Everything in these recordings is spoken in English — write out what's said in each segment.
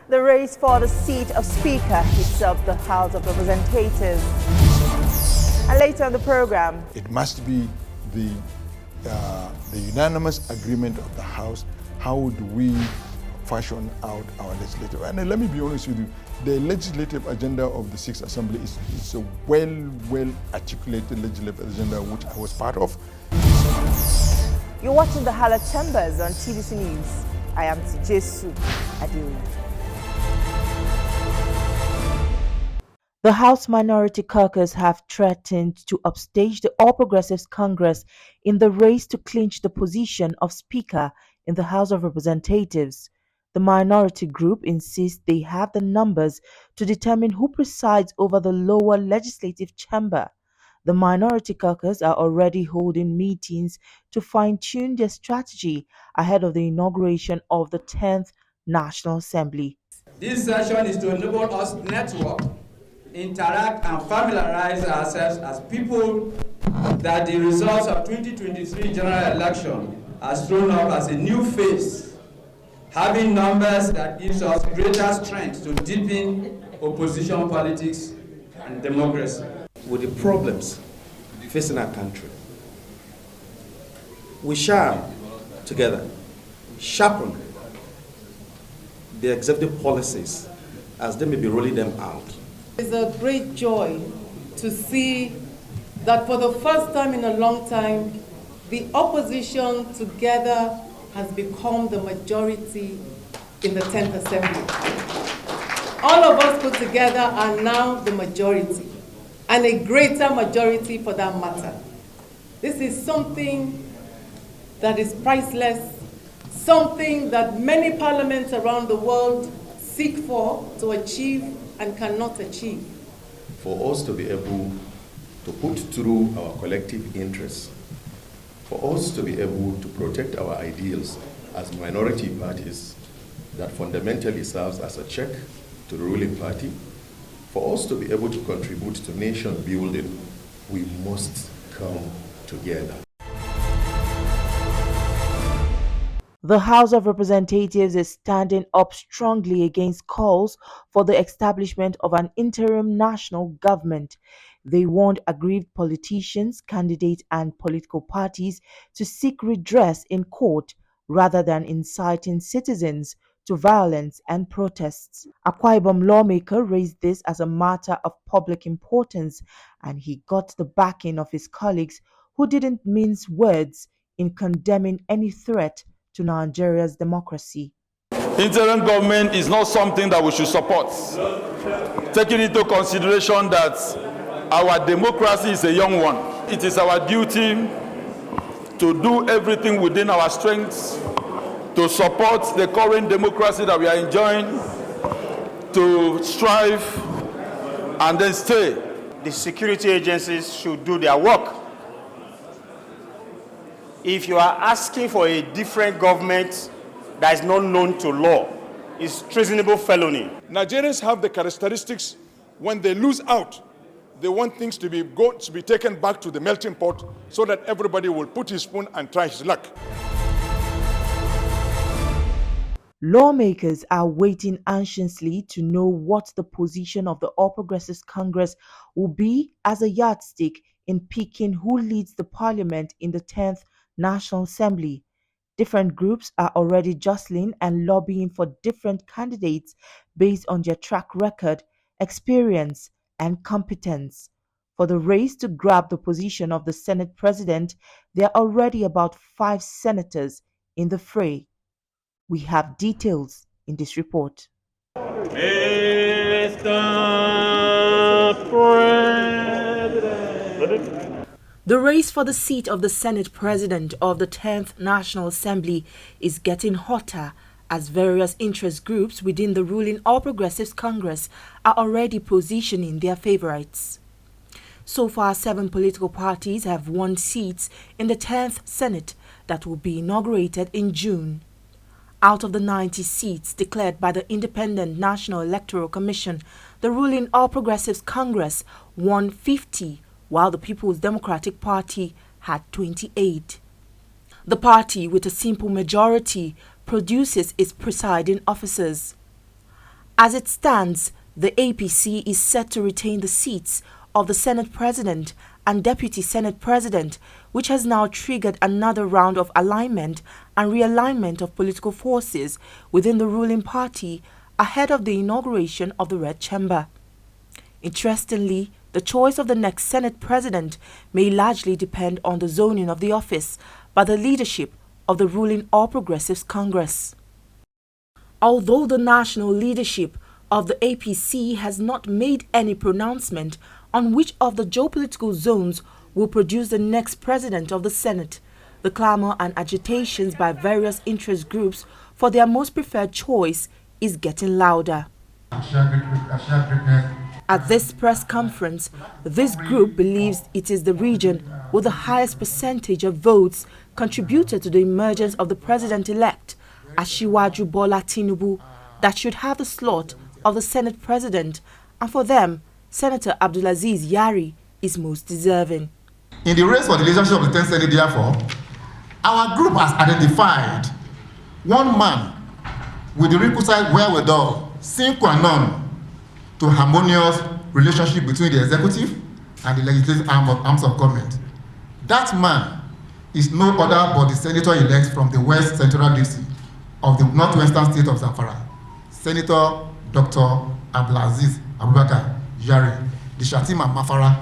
The race for the seat of Speaker heats up the House of Representatives. And later on the program, it must be the unanimous agreement of the House. How do we fashion out our legislative? And let me be honest with you, the legislative agenda of the Sixth Assembly is a well articulated legislative agenda which I was part of. You're watching the Hala Chambers on TVC News. I am Tijesu Adu. The House Minority Caucus have threatened to upstage the All Progressives Congress in the race to clinch the position of Speaker in the House of Representatives. The minority group insists they have the numbers to determine who presides over the lower legislative chamber. The Minority Caucus are already holding meetings to fine-tune their strategy ahead of the inauguration of the 10th National Assembly. This session is to enable us to network, interact and familiarize ourselves as people that the results of 2023 general election has thrown up as a new face, having numbers that gives us greater strength to deepen opposition politics and democracy. With the problems facing our country, we shall together sharpen the executive policies as they may be rolling them out. It's a great joy to see that for the first time in a long time, the opposition together has become the majority in the 10th Assembly. All of us put together are now the majority, and a greater majority for that matter. This is something that is priceless, something that many parliaments around the world seek for, to achieve, and cannot achieve. For us to be able to put through our collective interests, for us to be able to protect our ideals as minority parties that fundamentally serves as a check to the ruling party, for us to be able to contribute to nation building, we must come together. The House of Representatives is standing up strongly against calls for the establishment of an interim national government. They warned aggrieved politicians, candidates, and political parties to seek redress in court rather than inciting citizens to violence and protests. Akwa Ibom lawmaker raised this as a matter of public importance, and he got the backing of his colleagues who didn't mince words in condemning any threat to Nigeria's democracy. Interim government is not something that we should support, taking into consideration that our democracy is a young one. It is our duty to do everything within our strengths to support the current democracy that we are enjoying, to strive and then stay. The security agencies should do their work. If you are asking for a different government that is not known to law, it's treasonable felony. Nigerians have the characteristics, when they lose out, they want things to be taken back to the melting pot so that everybody will put his spoon and try his luck. Lawmakers are waiting anxiously to know what the position of the All Progressives Congress will be as a yardstick in picking who leads the parliament in the 10th National Assembly. Different groups are already jostling and lobbying for different candidates based on their track record, experience, and competence. For the race to grab the position of the Senate President, there are already about 5 senators in the fray. We have details in this report. Mr. President. The race for the seat of the Senate President of the 10th National Assembly is getting hotter as various interest groups within the ruling All Progressives Congress are already positioning their favorites. So far, 7 political parties have won seats in the 10th Senate that will be inaugurated in June. Out of the 90 seats declared by the Independent National Electoral Commission, the ruling All Progressives Congress won 50, while the People's Democratic Party had 28. The party, with a simple majority, produces its presiding officers. As it stands, the APC is set to retain the seats of the Senate President and Deputy Senate President, which has now triggered another round of alignment and realignment of political forces within the ruling party ahead of the inauguration of the Red Chamber. Interestingly, the choice of the next Senate President may largely depend on the zoning of the office by the leadership of the ruling All Progressives Congress. Although the national leadership of the APC has not made any pronouncement on which of the geopolitical zones will produce the next president of the Senate, the clamor and agitations by various interest groups for their most preferred choice is getting louder. At this press conference, this group believes it is the region with the highest percentage of votes contributed to the emergence of the president-elect, Asiwaju Bola Tinubu, that should have the slot of the Senate President, and for them, Senator Abdulaziz Yari is most deserving. In the race for the leadership of the 10th Senate, therefore, our group has identified one man with the requisite wherewithal, sine qua non, to harmonious relationship between the executive and the legislative arms of government. That man is no other but the senator-elect from the West Central District of the Northwestern State of Zamfara, Senator Dr. Abdulaziz Abubakar Yari, the Shatima Mafara.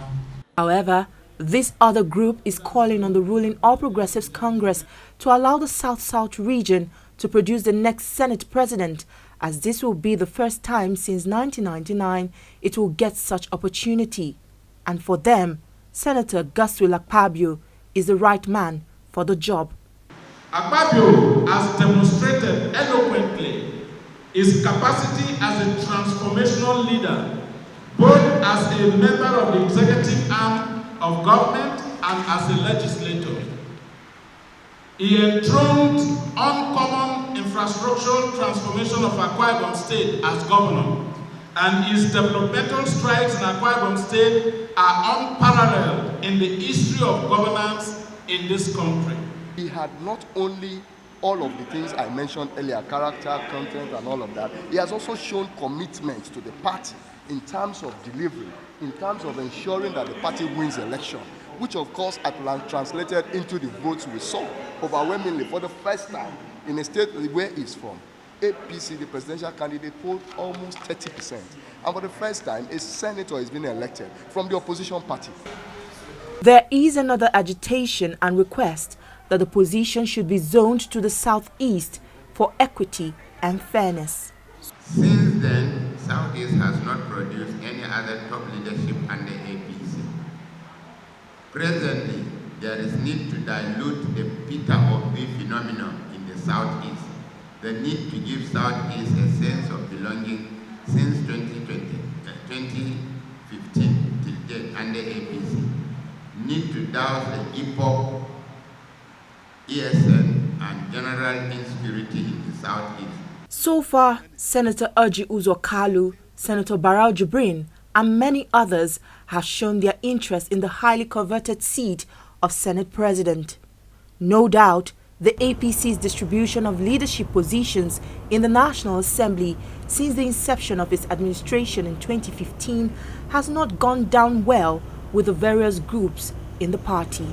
However, this other group is calling on the ruling All Progressives Congress to allow the South-South region to produce the next Senate President, as this will be the first time since 1999 it will get such opportunity. And for them, Senator Godswill Akpabio is the right man for the job. Akpabio has demonstrated eloquently his capacity as a transformational leader, both as a member of the executive arm of government and as a legislator. He enthroned uncommon infrastructural transformation of Akwa Ibom State as governor, and his developmental strides in Akwa Ibom State are unparalleled in the history of governance in this country. He had not only all of the things I mentioned earlier, character, content, and all of that, he has also shown commitment to the party in terms of delivery, in terms of ensuring that the party wins election, which of course translated into the votes we saw overwhelmingly for the first time in a state where he's from. APC, the presidential candidate, polled almost 30%. And for the first time, a senator is being elected from the opposition party. There is another agitation and request that the position should be zoned to the southeast for equity and fairness. Since then, Southeast has not produced any other top leadership under APC. Presently, there is need to dilute the Peter Obi phenomenon in the Southeast. The need to give Southeast a sense of belonging since 2015 till date under APC. Need to douse the EPOC, ESN, and general insecurity in the Southeast. So far, Senator Orji Uzor Kalu, Senator Barau Jibrin, and many others have shown their interest in the highly coveted seat of Senate President. No doubt, the APC's distribution of leadership positions in the National Assembly since the inception of its administration in 2015 has not gone down well with the various groups in the party.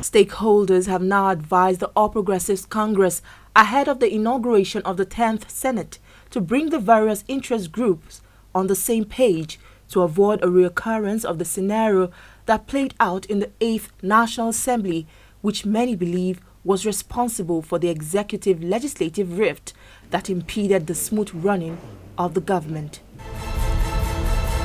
Stakeholders have now advised the All Progressives Congress ahead of the inauguration of the 10th Senate to bring the various interest groups on the same page to avoid a reoccurrence of the scenario that played out in the 8th National Assembly, which many believe was responsible for the executive-legislative rift that impeded the smooth running of the government.